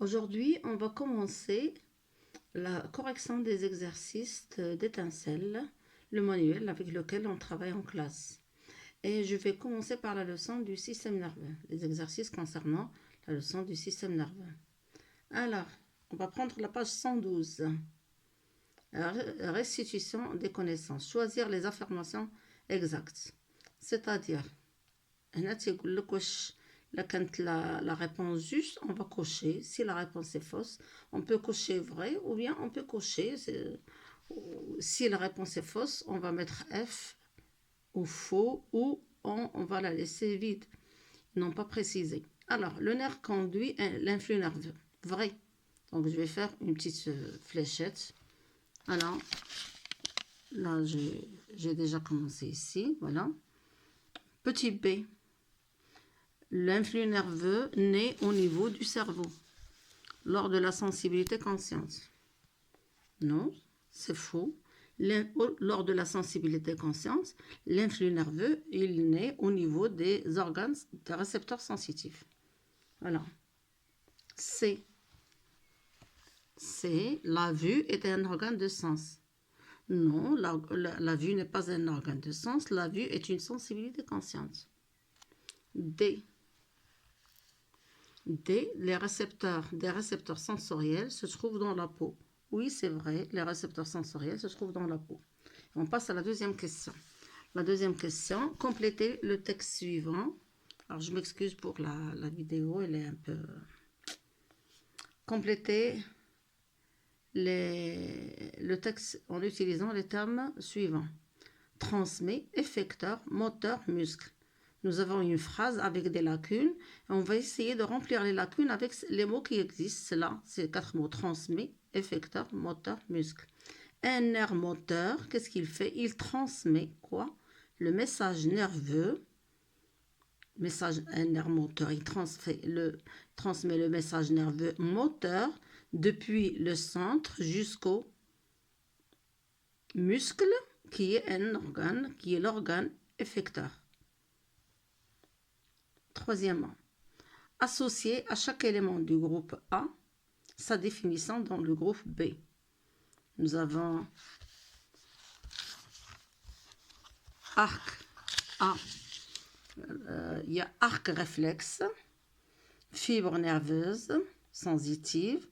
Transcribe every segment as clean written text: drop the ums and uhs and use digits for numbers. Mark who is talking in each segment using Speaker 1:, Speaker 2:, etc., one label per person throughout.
Speaker 1: Aujourd'hui, on va commencer la correction des exercices d'étincelle, le manuel avec lequel on travaille en classe. Et je vais commencer par la leçon du système nerveux, les exercices concernant la leçon du système nerveux. Alors, on va prendre la page 112. Restitution des connaissances. Choisir les affirmations exactes. C'est-à-dire, la réponse juste, on va cocher. Si la réponse est fausse, on peut cocher vrai ou bien on peut cocher. Si la réponse est fausse, on va mettre F ou faux ou on va la laisser vide. Ils n'ont pas précisé. Alors, le nerf conduit l'influx nerveux. Vrai. Donc, je vais faire une petite fléchette. Alors, là, j'ai déjà commencé ici. Voilà. Petit b. L'influx nerveux naît au niveau du cerveau, lors de la sensibilité consciente. Non, c'est faux. Lors de la sensibilité consciente, l'influx nerveux, il naît au niveau des organes, des récepteurs sensitifs. Voilà. C. La vue est un organe de sens. Non, la vue n'est pas un organe de sens. La vue est une sensibilité consciente. D. Les récepteurs des récepteurs sensoriels se trouvent dans la peau. Oui, c'est vrai, les récepteurs sensoriels se trouvent dans la peau. On passe à la deuxième question. La deuxième question, complétez le texte suivant. Alors, je m'excuse pour la vidéo, elle est un peu... Complétez le texte en utilisant les termes suivants. Transmet, effecteur, moteur, muscle. Nous avons une phrase avec des lacunes et on va essayer de remplir les lacunes avec les mots qui existent. Là, c'est 4 mots. Transmet, effecteur, moteur, muscle. Un nerf moteur, qu'est-ce qu'il fait? Il transmet quoi? Le message nerveux. Un nerf moteur, il transmet le message nerveux moteur depuis le centre jusqu'au muscle qui est un organe, qui est l'organe effecteur. Troisièmement, associer à chaque élément du groupe A sa définition dans le groupe B. Nous avons arc A. Il y a arc réflexe, fibre nerveuse sensitive,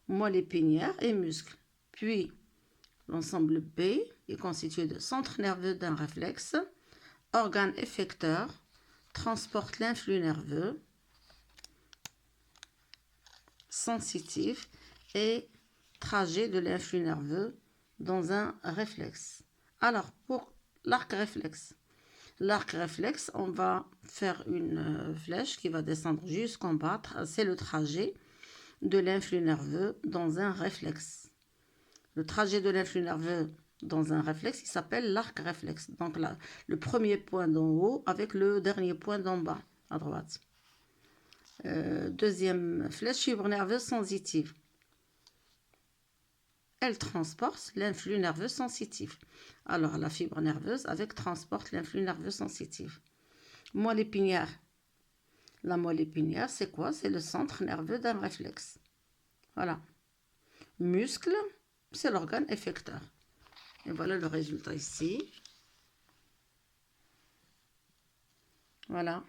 Speaker 1: moelle épinière et muscle. Puis, l'ensemble B est constitué de centre nerveux d'un réflexe, organe effecteur, transporte l'influx nerveux sensitif et trajet de l'influx nerveux dans un réflexe. Alors, pour l'arc réflexe, on va faire une flèche qui va descendre jusqu'en bas. C'est le trajet de l'influx nerveux dans un réflexe. Le trajet de l'influx nerveux dans un réflexe, il s'appelle l'arc réflexe. Donc là, le premier point d'en haut avec le dernier point d'en bas, à droite. Deuxième flèche, fibre nerveuse sensitive. Elle transporte l'influx nerveux sensitif. Alors, la fibre nerveuse avec transporte l'influx nerveux sensitif. Moelle épinière. La moelle épinière, c'est quoi? C'est le centre nerveux d'un réflexe. Voilà. Muscle, c'est l'organe effecteur. Et voilà le résultat ici. Voilà.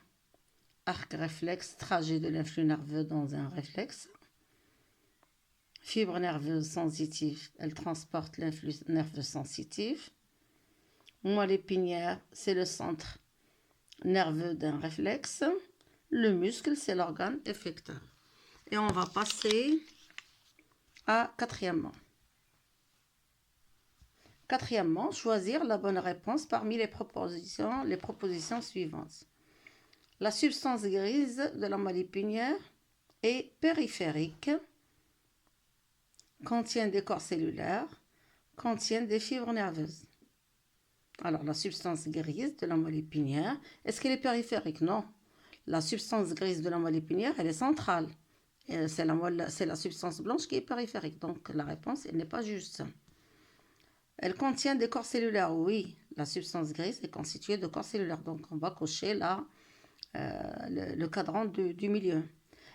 Speaker 1: Arc réflexe, trajet de l'influx nerveux dans un réflexe. Fibre nerveuse sensitive, elle transporte l'influx nerveux sensitif. Moelle épinière, c'est le centre nerveux d'un réflexe. Le muscle, c'est l'organe effecteur. Et on va passer à quatrièmement. Quatrièmement, choisir la bonne réponse parmi les propositions suivantes. La substance grise de la moelle épinière est périphérique, contient des corps cellulaires, contient des fibres nerveuses. Alors, la substance grise de la moelle épinière, est-ce qu'elle est périphérique? Non. La substance grise de la moelle épinière, elle est centrale. C'est la substance blanche qui est périphérique. Donc, la réponse, elle n'est pas juste. Elle contient des corps cellulaires. Oui, la substance grise est constituée de corps cellulaires. Donc, on va cocher là le cadran du milieu.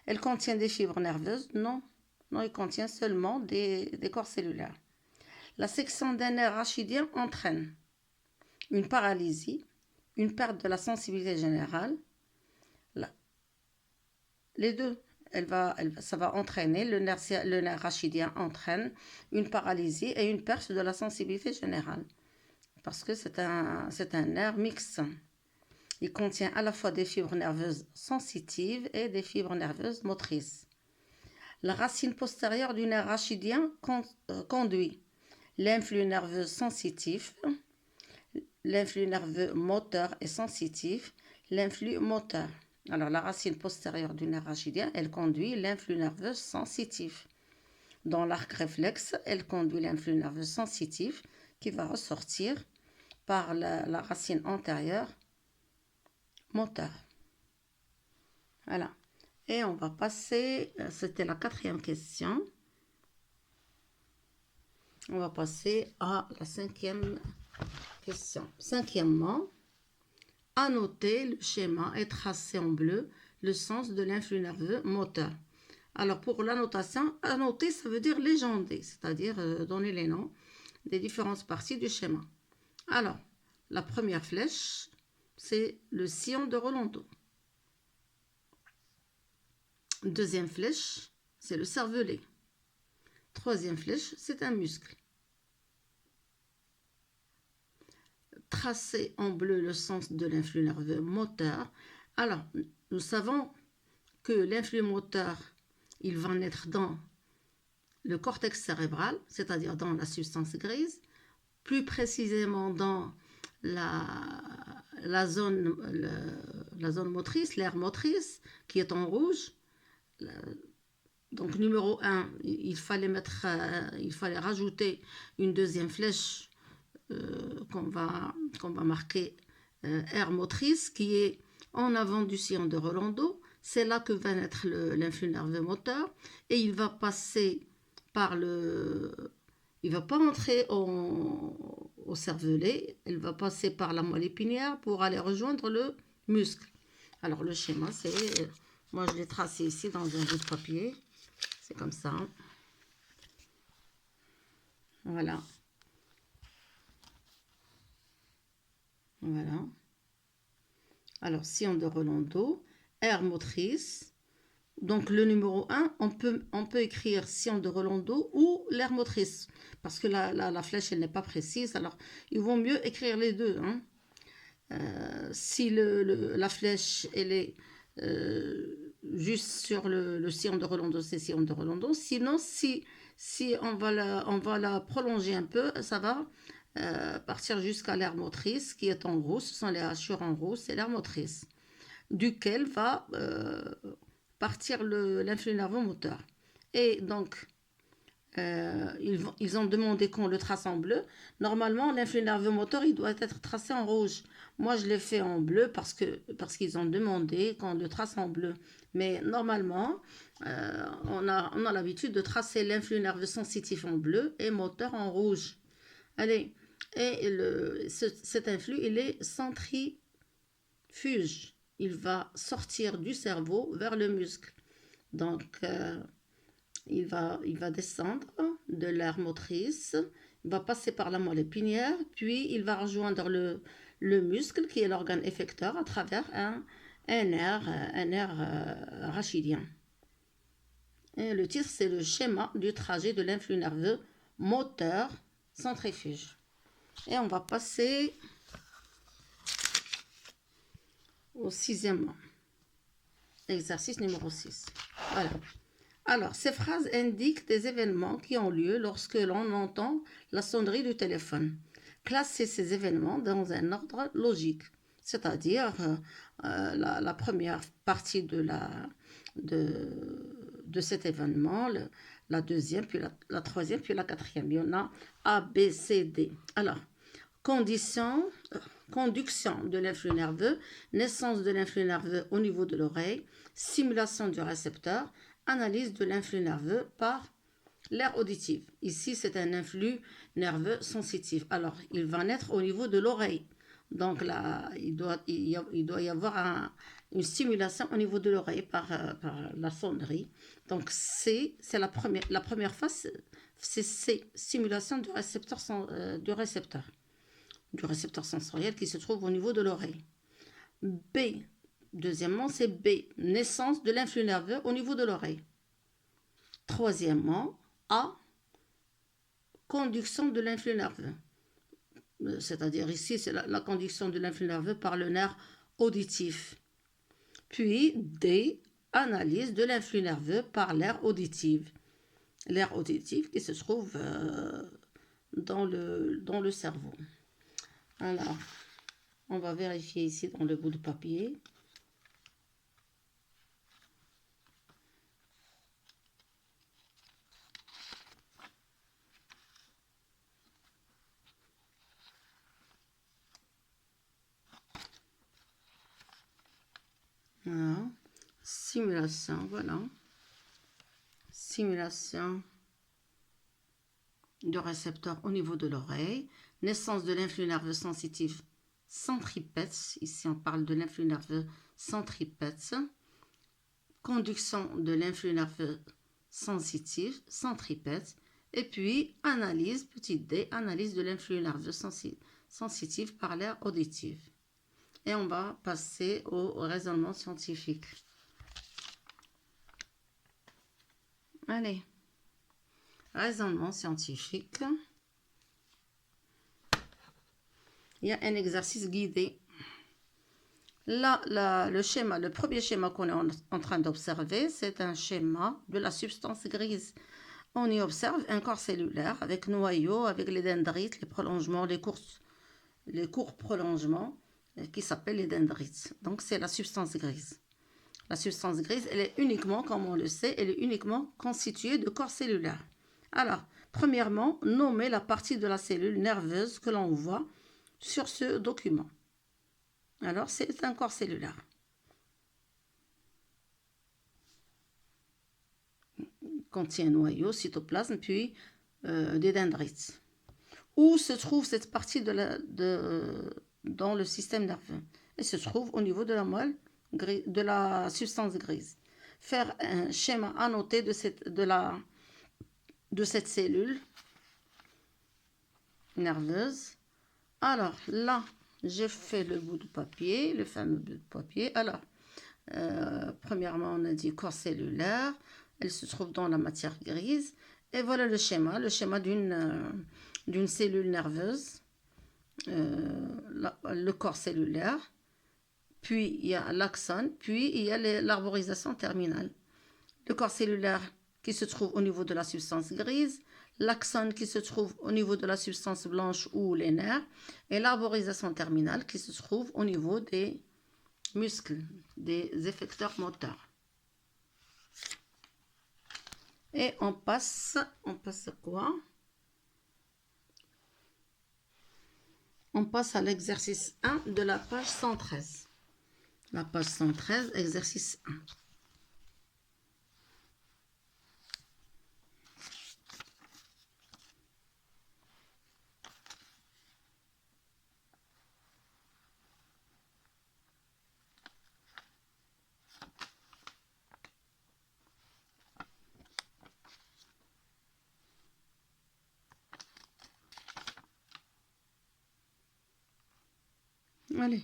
Speaker 1: Elle contient des fibres nerveuses. Non, Non, il contient seulement des corps cellulaires. La section d'un nerf rachidien entraîne une paralysie, une perte de la sensibilité générale. Les deux, ça va entraîner, le nerf rachidien entraîne une paralysie et une perte de la sensibilité générale. Parce que c'est un nerf mixte. Il contient à la fois des fibres nerveuses sensitives et des fibres nerveuses motrices. La racine postérieure du nerf rachidien conduit l'influx nerveux sensitif, l'influx nerveux moteur et sensitif, l'influx moteur. Alors la racine postérieure du nerf rachidien, elle conduit l'influx nerveux sensitif. Dans l'arc réflexe, elle conduit l'influx nerveux sensitif qui va ressortir par la racine antérieure moteur. Voilà. Et on va passer, c'était la 4e question. On va passer à la 5e question. 5e, annoter le schéma et tracer en bleu le sens de l'influx nerveux moteur. Alors pour l'annotation, annoter ça veut dire légender, c'est-à-dire donner les noms des différentes parties du schéma. Alors, la première flèche, c'est le sillon de Rolando. Deuxième flèche, c'est le cervelet. Troisième flèche, c'est un muscle. Tracer en bleu le sens de l'influx nerveux moteur. Alors, nous savons que l'influx moteur, il va naître dans le cortex cérébral, c'est-à-dire dans la substance grise, plus précisément dans la zone motrice, l'aire motrice, qui est en rouge. Donc numéro 1, il fallait rajouter une deuxième flèche qu'on va marquer aire motrice, qui est en avant du sillon de Rolando. C'est là que va naître l'influx nerveux moteur, et il va passer par il va pas entrer au cervelet, il va passer par la moelle épinière pour aller rejoindre le muscle. Alors le schéma, c'est, moi je l'ai tracé ici dans un bout de papier, c'est comme ça. Voilà. Voilà. Alors sillon de Rolando, aire motrice. Donc le numéro 1, on peut écrire sillon de Rolando ou l'aire motrice, parce que la flèche, elle n'est pas précise, alors il vaut mieux écrire les deux. Hein. Si la flèche, elle est juste sur le sillon de Rolando, c'est sillon de Rolando. Sinon, si on va la prolonger un peu, ça va partir jusqu'à l'aire motrice, qui est en rouge, ce sont les hachures en rouge, c'est l'aire motrice, duquel va partir l'influx nerveux moteur. Et donc, ils ont demandé qu'on le trace en bleu. Normalement, l'influx nerveux moteur, il doit être tracé en rouge. Moi, je l'ai fait en bleu parce qu'ils ont demandé qu'on le trace en bleu. Mais normalement, on a l'habitude de tracer l'influx nerveux sensitif en bleu et moteur en rouge. Allez, et cet influx, il est centrifuge. Il va sortir du cerveau vers le muscle. Donc, il va descendre de l'aire motrice, il va passer par la moelle épinière, puis il va rejoindre le muscle, qui est l'organe effecteur, à travers un nerf rachidien. Et le titre, c'est le schéma du trajet de l'influx nerveux moteur centrifuge. Et on va passer au 6e exercice numéro 6. Voilà. Alors, ces phrases indiquent des événements qui ont lieu lorsque l'on entend la sonnerie du téléphone. Classez ces événements dans un ordre logique, c'est-à-dire la première partie de cet événement, la deuxième, puis la troisième, puis la quatrième. Il y en a A, B, C, D. Alors, conduction de l'influx nerveux, naissance de l'influx nerveux au niveau de l'oreille, simulation du récepteur, analyse de l'influx nerveux par l'aire auditive. Ici, c'est un influx nerveux sensitif. Alors, il va naître au niveau de l'oreille. Donc là, il doit y avoir une stimulation au niveau de l'oreille par la sonnerie. Donc C, c'est la première phase, c'est C, stimulation du récepteur, du récepteur sensoriel qui se trouve au niveau de l'oreille. B, deuxièmement, c'est B, naissance de l'influx nerveux au niveau de l'oreille. Troisièmement, A, conduction de l'influx nerveux. C'est-à-dire ici, c'est la conduction de l'influx nerveux par le nerf auditif. Puis D, analyse de l'influx nerveux par l'aire auditive. L'aire auditive qui se trouve dans le cerveau. Alors, on va vérifier ici dans le bout de papier. Voilà. Simulation, voilà. Simulation du récepteur au niveau de l'oreille. Naissance de l'influx nerveux sensitif centripète. Ici, on parle de l'influx nerveux centripète. Conduction de l'influx nerveux sensitif centripète. Et puis, analyse, petit d, analyse de l'influx nerveux sensitif par l'aire auditive. Et on va passer au raisonnement scientifique. Allez, raisonnement scientifique. Il y a un exercice guidé. Là, le premier schéma qu'on est en train d'observer, c'est un schéma de la substance grise. On y observe un corps cellulaire avec noyau, avec les dendrites, les prolongements, les courts prolongements qui s'appellent les dendrites. Donc, c'est la substance grise. La substance grise, elle est uniquement, comme on le sait, elle est uniquement constituée de corps cellulaires. Alors, premièrement, nommer la partie de la cellule nerveuse que l'on voit sur ce document. Alors, c'est un corps cellulaire. Il contient noyau, cytoplasme, puis des dendrites. Où se trouve cette partie dans le système nerveux? Elle se trouve au niveau de la moelle, de la substance grise. Faire un schéma annoté de cette cellule nerveuse. Alors là, j'ai fait le bout de papier, le fameux bout de papier. Alors, premièrement, on a dit corps cellulaire. Elle se trouve dans la matière grise. Et voilà le schéma d'une cellule nerveuse. Le corps cellulaire. Puis, il y a l'axone. Puis, il y a l'arborisation terminale. Le corps cellulaire qui se trouve au niveau de la substance grise, l'axone qui se trouve au niveau de la substance blanche ou les nerfs, et l'arborisation terminale qui se trouve au niveau des muscles, des effecteurs moteurs. Et on passe à quoi? On passe à l'exercice 1 de la page 113. La page 113, exercice 1. Allez.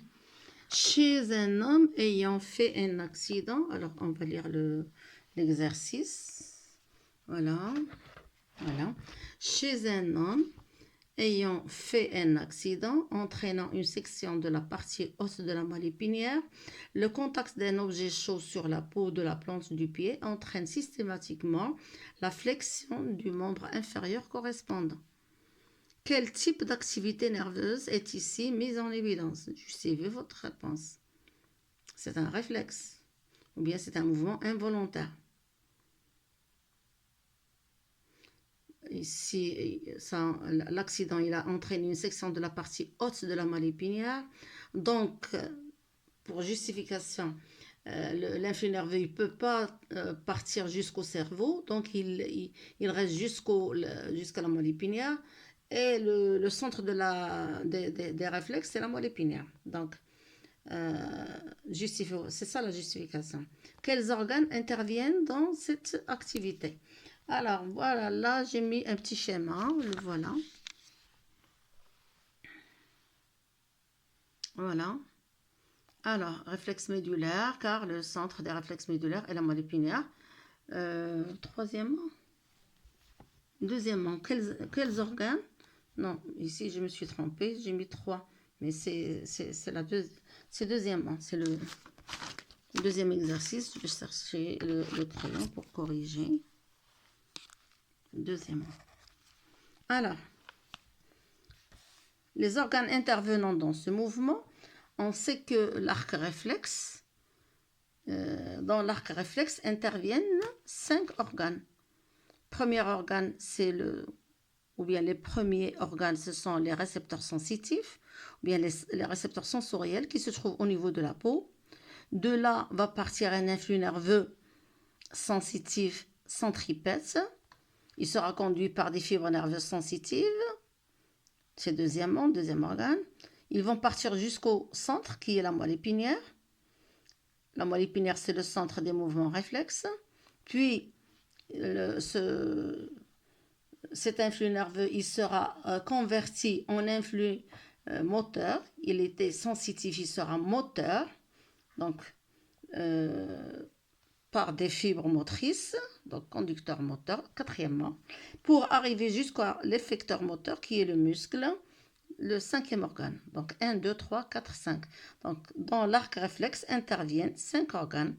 Speaker 1: Chez un homme ayant fait un accident, alors on va lire l'exercice. Voilà. Chez un homme ayant fait un accident entraînant une section de la partie haute de la moelle épinière, le contact d'un objet chaud sur la peau de la plante du pied entraîne systématiquement la flexion du membre inférieur correspondant. Quel type d'activité nerveuse est ici mise en évidence? Suivez votre réponse. C'est un réflexe ou bien c'est un mouvement involontaire. Ici, l'accident il a entraîné une section de la partie haute de la moelle épinière. Donc, pour justification, l'influx nerveux ne peut pas partir jusqu'au cerveau. Donc, il reste jusqu'à la moelle épinière. Et le centre des réflexes, c'est la moelle épinière. Donc, C'est ça la justification. Quels organes interviennent dans cette activité? Alors, voilà, là, j'ai mis un petit schéma, le voilà. Voilà. Alors, réflexe médulaire, car le centre des réflexes médulaires est la moelle épinière. Troisièmement. Deuxièmement, quels organes? Non, ici, je me suis trompée, j'ai mis 3. Mais c'est deuxièmement, c'est le deuxième exercice. Je vais chercher le crayon pour corriger. Deuxièmement. Alors, les organes intervenant dans ce mouvement, on sait que l'arc réflexe, dans l'arc réflexe interviennent 5 organes. Premier organe, ou bien les premiers organes, ce sont les récepteurs sensitifs, ou bien les récepteurs sensoriels qui se trouvent au niveau de la peau. De là va partir un influx nerveux sensitif centripète. Il sera conduit par des fibres nerveuses sensitives. C'est deuxième organe. Ils vont partir jusqu'au centre qui est la moelle épinière. La moelle épinière, c'est le centre des mouvements réflexes. Puis, cet influx nerveux, il sera converti en influx moteur. Il était sensitif, il sera moteur. Donc, par des fibres motrices, donc conducteur moteur, quatrièmement, pour arriver jusqu'à l'effecteur moteur qui est le muscle, le cinquième organe. Donc 1, 2, 3, 4, 5. Donc dans l'arc réflexe interviennent 5 organes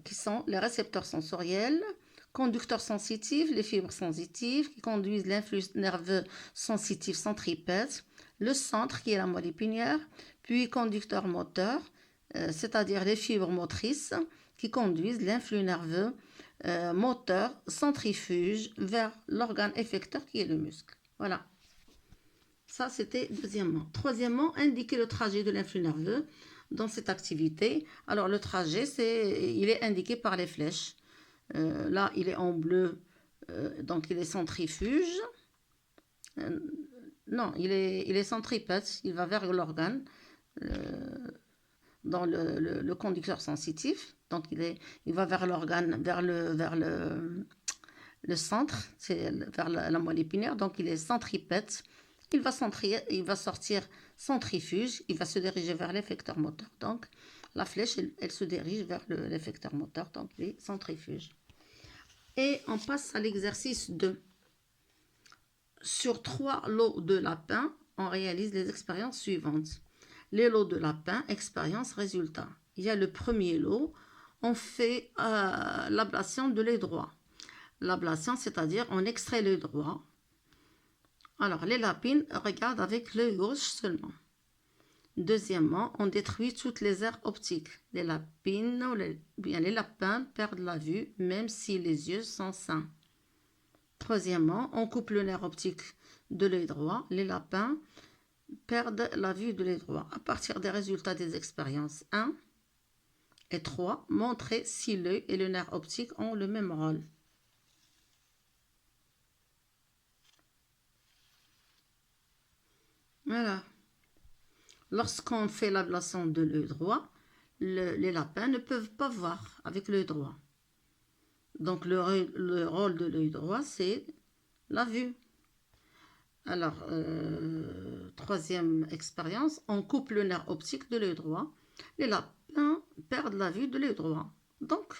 Speaker 1: qui sont les récepteurs sensoriels, conducteurs sensitifs, les fibres sensitives qui conduisent l'influx nerveux sensitif centripète, le centre qui est la moelle épinière, puis conducteur moteur, c'est-à-dire les fibres motrices qui conduisent l'influx nerveux moteur centrifuge vers l'organe effecteur qui est le muscle. Voilà. Ça, c'était deuxièmement. Troisièmement, indiquer le trajet de l'influx nerveux dans cette activité. Alors, le trajet, il est indiqué par les flèches. Là, il est en bleu, donc il est centrifuge. Non, il est centripète, il va vers l'organe. Dans le conducteur sensitif, donc il va vers l'organe, vers le centre, c'est vers la moelle épinière, donc il est centripète, il va sortir centrifuge, il va se diriger vers l'effecteur moteur, donc la flèche, elle se dirige vers l'effecteur moteur, donc il est centrifuge. Et on passe à l'exercice 2. Sur 3 lots de lapin, on réalise les expériences suivantes. Les lots de lapin, expérience, résultat. Il y a le premier lot, on fait l'ablation de l'œil droit. L'ablation, c'est-à-dire on extrait l'œil droit. Alors, les lapines regardent avec l'œil gauche seulement. Deuxièmement, on détruit toutes les aires optiques. Les lapines ou les lapins perdent la vue, même si les yeux sont sains. Troisièmement, on coupe le nerf optique de l'œil droit. Les lapins perdent la vue de l'œil droit. À partir des résultats des expériences 1 et 3, montrer si l'œil et le nerf optique ont le même rôle. Voilà. Lorsqu'on fait l'ablation de l'œil droit, les lapins ne peuvent pas voir avec l'œil droit. Donc le rôle de l'œil droit, c'est la vue. Alors, troisième expérience, on coupe le nerf optique de l'œil droit. Les lapins perdent la vue de l'œil droit. Donc,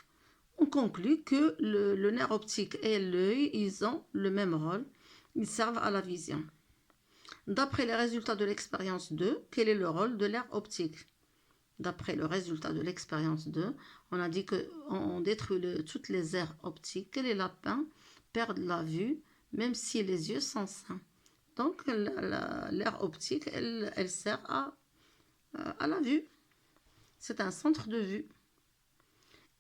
Speaker 1: on conclut que le nerf optique et l'œil, ils ont le même rôle. Ils servent à la vision. D'après les résultats de l'expérience 2, quel est le rôle de nerf optique? D'après le résultat de l'expérience 2, on a dit qu'on détruit toutes les aires optiques et les lapins perdent la vue, même si les yeux sont sains. Donc, l'aire optique, elle sert à la vue. C'est un centre de vue.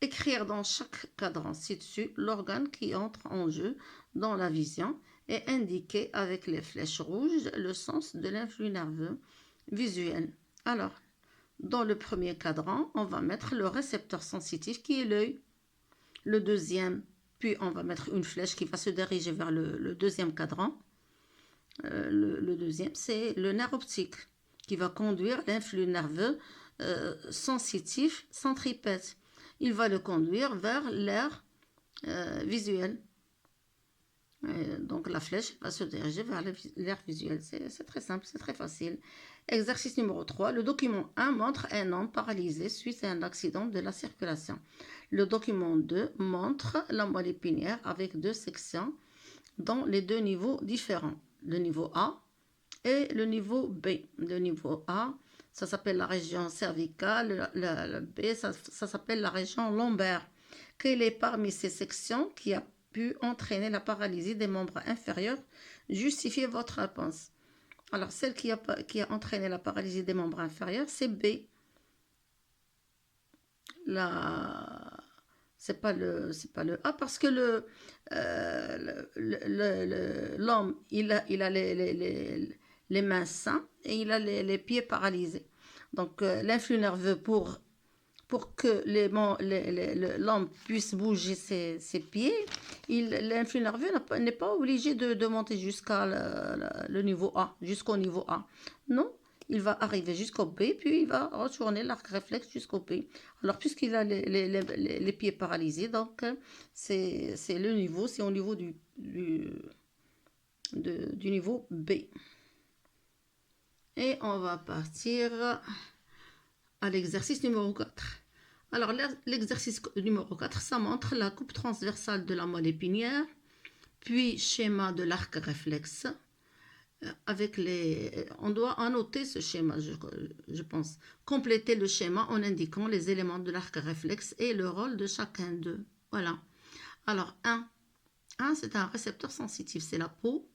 Speaker 1: Écrire dans chaque cadran ci-dessus l'organe qui entre en jeu dans la vision et indiquer avec les flèches rouges le sens de l'influx nerveux visuel. Alors, dans le premier cadran, on va mettre le récepteur sensitif qui est l'œil. Le deuxième, puis on va mettre une flèche qui va se diriger vers le deuxième cadran. Le deuxième, c'est le nerf optique. qui va conduire l'influx nerveux sensitif centripète. Il va le conduire vers l'aire visuelle. Donc la flèche va se diriger vers l'aire visuelle. C'est très simple, c'est très facile. Exercice numéro 3. Le document 1 montre un homme paralysé suite à un accident de la circulation. Le document 2 montre la moelle épinière avec 2 sections dans les 2 niveaux différents. Le niveau A et le niveau B. Le niveau A, ça s'appelle la région cervicale. Le B, ça s'appelle la région lombaire. Quelle est parmi ces sections qui a pu entraîner la paralysie des membres inférieurs? Justifiez votre réponse. Alors, celle qui a entraîné la paralysie des membres inférieurs, c'est B. C'est pas le A parce que l'homme, il a les mains saines et il a les pieds paralysés. Donc, l'influx nerveux pour que l'homme puisse bouger ses pieds, l'influx nerveux n'est pas obligé de monter jusqu'à le niveau A, jusqu'au niveau A. Non, il va arriver jusqu'au B, puis il va retourner l'arc réflexe jusqu'au B. Alors, puisqu'il a les pieds paralysés, donc c'est le niveau, c'est au niveau du niveau B. Et on va partir à l'exercice numéro 4. Alors, l'exercice numéro 4, ça montre la coupe transversale de la moelle épinière, puis schéma de l'arc réflexe. On doit annoter ce schéma, je pense. Compléter le schéma en indiquant les éléments de l'arc réflexe et le rôle de chacun d'eux. Voilà. Alors, 1, c'est un récepteur sensitif, c'est la peau.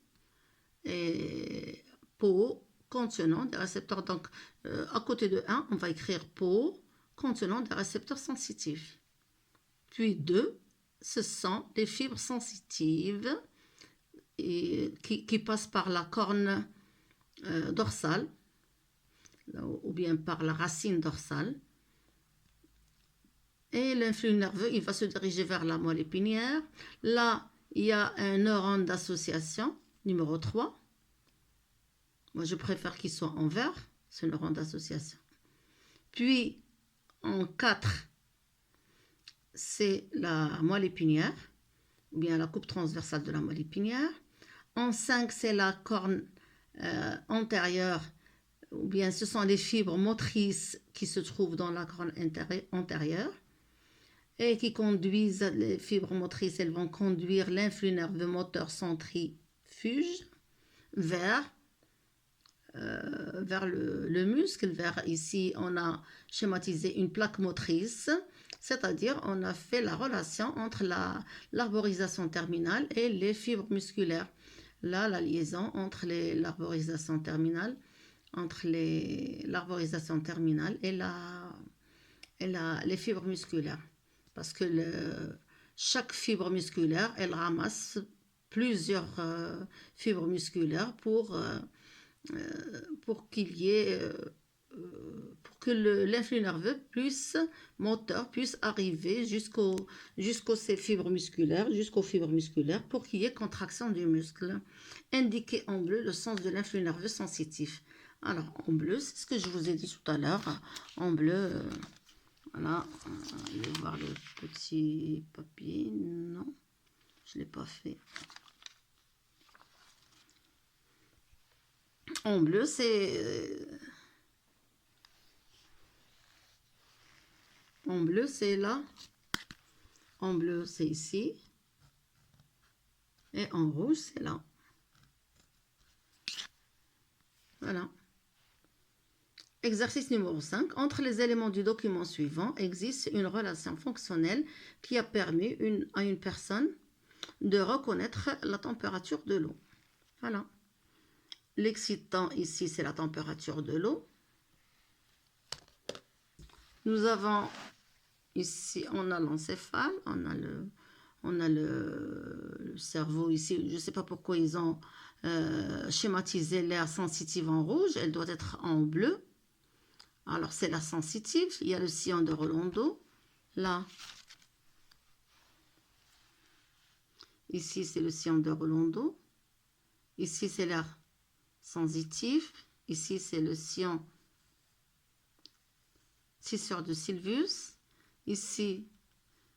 Speaker 1: Et peau contenant des récepteurs. Donc, à côté de 1, on va écrire peau contenant des récepteurs sensitifs. Puis 2, ce sont des fibres sensitives qui passent par la corne dorsale ou bien par la racine dorsale. Et l'influx nerveux, il va se diriger vers la moelle épinière. Là, il y a un neurone d'association, numéro 3. Moi, je préfère qu'il soit en vert, ce neurone d'association. Puis, en 4, c'est la moelle épinière, ou bien la coupe transversale de la moelle épinière. En 5, c'est la corne antérieure, ou bien ce sont les fibres motrices qui se trouvent dans la corne antérieure et qui conduisent, les fibres motrices, elles vont conduire l'influx nerveux moteur centrifuge vers le muscle. Ici, on a schématisé une plaque motrice, c'est-à-dire on a fait la relation entre l'arborisation terminale et les fibres musculaires. Là, la liaison entre l'arborisation terminale, et les fibres musculaires. Parce que chaque fibre musculaire, elle ramasse plusieurs fibres musculaires pour que l'influx nerveux moteur puisse arriver jusqu'aux fibres musculaires pour qu'il y ait contraction du muscle. Indiquez en bleu le sens de l'influx nerveux sensitif. Alors, en bleu, c'est ce que je vous ai dit tout à l'heure. En bleu, voilà, je vais voir le petit papier. Non, je ne l'ai pas fait. En bleu, c'est là. En bleu, c'est ici. Et en rouge, c'est là. Voilà. Exercice numéro 5. Entre les éléments du document suivant, existe une relation fonctionnelle qui a permis à une personne de reconnaître la température de l'eau. Voilà. L'excitant ici, c'est la température de l'eau. Nous avons ici, on a l'encéphale, on a le cerveau ici. Je ne sais pas pourquoi ils ont schématisé l'aire sensitive en rouge. Elle doit être en bleu. Alors, c'est la sensitive. Il y a le sillon de Rolando. Là. Ici, c'est le sillon de Rolando. Ici, c'est l'aire sensitive. Ici, c'est le scion scissor de Sylvius. Ici,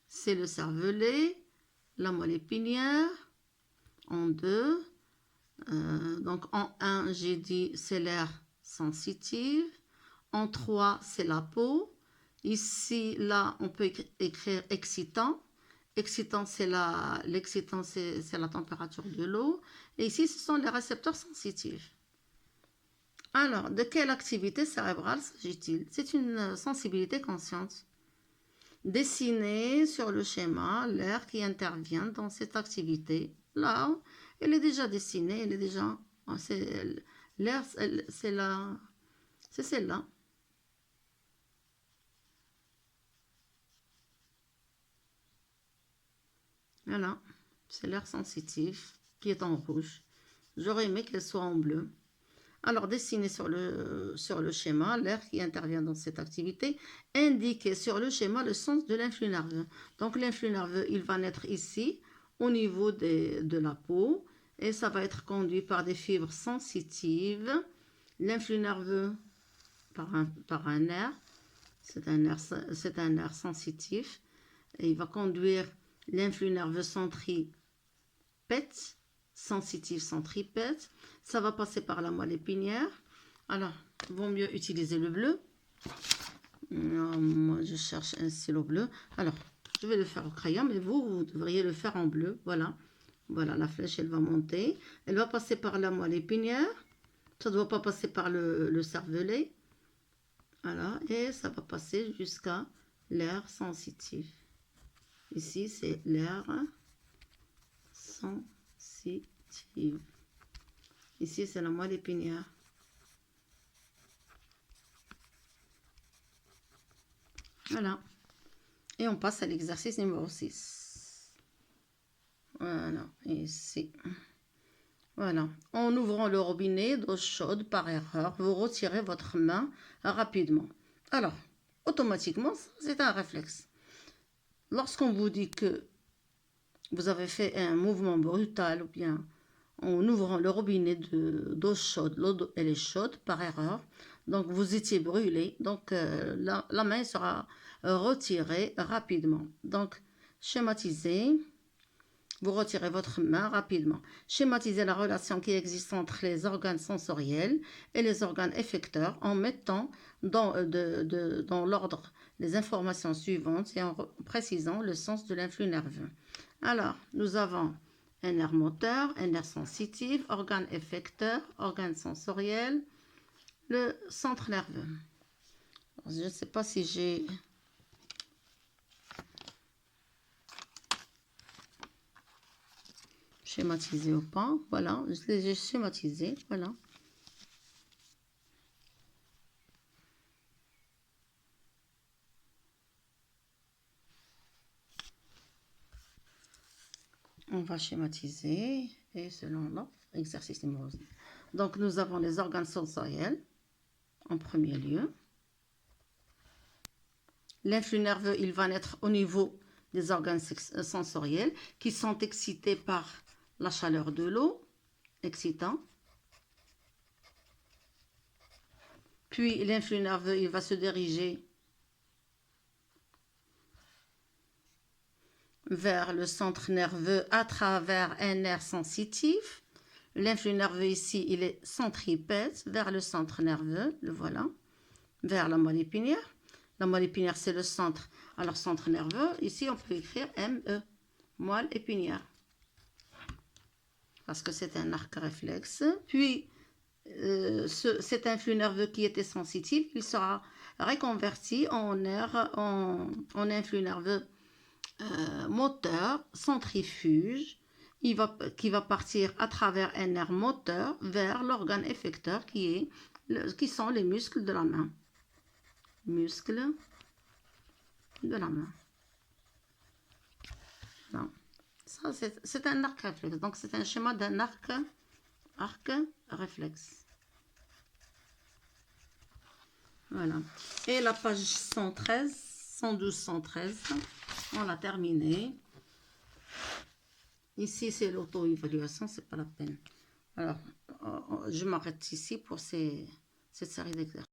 Speaker 1: c'est le cervelet, la moelle épinière, en 2. Donc, en 1, j'ai dit, c'est l'aire sensitive. En 3, c'est la peau. Ici, là, on peut écrire excitant. Excitant, l'excitant, c'est la température de l'eau. Et ici, ce sont les récepteurs sensitifs. Alors, de quelle activité cérébrale s'agit-il? C'est une sensibilité consciente. Dessinez sur le schéma l'aire qui intervient dans cette activité. Là, elle est déjà dessinée, elle est déjà... L'aire, c'est celle-là. Voilà, c'est l'aire sensitive qui est en rouge. J'aurais aimé qu'elle soit en bleu. Alors, dessinez sur le schéma l'aire qui intervient dans cette activité. Indiquez sur le schéma le sens de l'influx nerveux. Donc, l'influx nerveux, il va naître ici, au niveau de la peau. Et ça va être conduit par des fibres sensitives. L'influx nerveux par un nerf. C'est un nerf sensitif. Et il va conduire l'influx nerveux centripète, sensitif centripète. Ça va passer par la moelle épinière. Alors, il vaut mieux utiliser le bleu. Moi, je cherche un stylo bleu. Alors, je vais le faire au crayon, mais vous devriez le faire en bleu. Voilà. Voilà, la flèche, elle va monter. Elle va passer par la moelle épinière. Ça ne doit pas passer par le cervelet. Voilà. Et ça va passer jusqu'à l'aire sensitive. Ici, c'est l'aire sensitive. Ici, c'est la moelle épinière. Voilà. Et on passe à l'exercice numéro 6. Voilà, ici. Voilà. En ouvrant le robinet d'eau chaude par erreur, vous retirez votre main rapidement. Alors, automatiquement, c'est un réflexe. Lorsqu'on vous dit que vous avez fait un mouvement brutal ou bien en ouvrant le robinet d'eau chaude, l'eau elle est chaude par erreur, donc vous étiez brûlé, donc la main sera retirée rapidement. Donc schématisez, vous retirez votre main rapidement. Schématisez la relation qui existe entre les organes sensoriels et les organes effecteurs en mettant dans l'ordre les informations suivantes et en précisant le sens de l'influx nerveux. Alors, nous avons un nerf moteur, un nerf sensitif, organe effecteur, organe sensoriel, le centre nerveux. Alors, je ne sais pas si j'ai... schématisé ou pas. Voilà, je les ai schématisés. Voilà. On va schématiser et selon l'exercice numéro 1. Donc, nous avons les organes sensoriels en premier lieu. L'influx nerveux, il va naître au niveau des organes sensoriels qui sont excités par la chaleur de l'eau, excitant. Puis, l'influx nerveux, il va se diriger vers le centre nerveux à travers un nerf sensitif. L'influx nerveux ici, il est centripète vers le centre nerveux, le voilà, vers la moelle épinière. La moelle épinière, c'est le centre. Alors, centre nerveux, ici, on peut écrire ME, moelle épinière. Parce que c'est un arc réflexe. Puis, cet influx nerveux qui était sensitif, il sera reconverti en influx nerveux moteur, centrifuge, qui va partir à travers un nerf moteur vers l'organe effecteur qui sont les muscles de la main. Muscles de la main. Voilà. Ça, c'est un arc réflexe. Donc, c'est un schéma d'un arc réflexe. Voilà. Et la page 113, 112, 113, on l'a terminée. Ici, c'est l'auto-évaluation, c'est pas la peine. Alors, je m'arrête ici pour ces cette série d'exercices.